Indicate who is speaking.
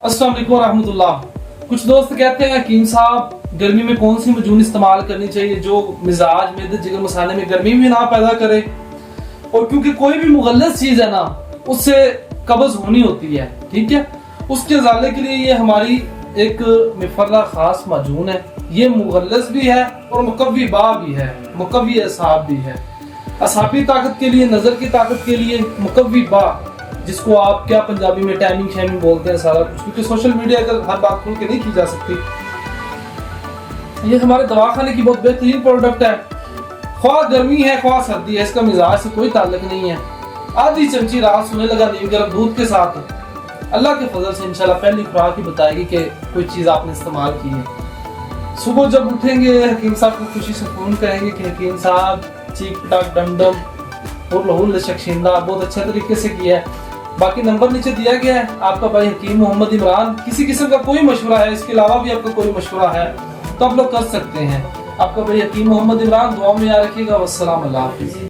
Speaker 1: अस्सलाम वालेकुम रहमतुल्लाह। कुछ दोस्त कहते हैं हकीम साहब गर्मी में कौन सी मजून इस्तेमाल करनी चाहिए जो मिजाज में जिगर मसाले में गर्मी भी ना पैदा करे, और क्योंकि कोई भी मुगल्लस चीज है ना उससे कब्ज होनी होती है, ठीक है। उसके इजाले के लिए ये हमारी एक मिफर्रा खास मजून है। ये मुगल्लस भी है और मुकव्वी बा भी है, मुकव्वी असाब भी है। असाबी ताकत के लिए, नजर की ताकत के लिए मुकव्वी बा, जिसको आप क्या पंजाबी में टाइमिंग शैमिंग बोलते हैं सारा कुछ, क्योंकि सोशल मीडिया पर हर बात खुल के नहीं की जा सकती। ये हमारे दवाखाने की बहुत बेहतरीन प्रोडक्ट है। ख्वाह गर्मी है ख्वाह सर्दी है, इसका मिजाज से कोई ताल्लुक नहीं है। आधी चमची रात सोने लगा नीम गर्म दूध के साथ, अल्लाह के फजल से इंशाल्लाह पहली खुराक ही बताएगी कि कोई चीज़ आपने इस्तेमाल की है। सुबह जब उठेंगे हकीम साहब को खुशी से फोन करेंगे कि हकीम साहब चीक पटाक डमडम और लहूल शख्शिंदा बहुत अच्छे तरीके से किया है। बाकी नंबर नीचे दिया गया है। आपका भाई हकीम मोहम्मद इमरान, किसी किस्म का कोई मशवरा है, इसके अलावा भी आपका कोई मशवरा है तो आप लोग कर सकते हैं। आपका भाई हकीम मोहम्मद इमरान, दुआ में याद रखिएगा। वस्सलाम अल्लाह हाफिज़।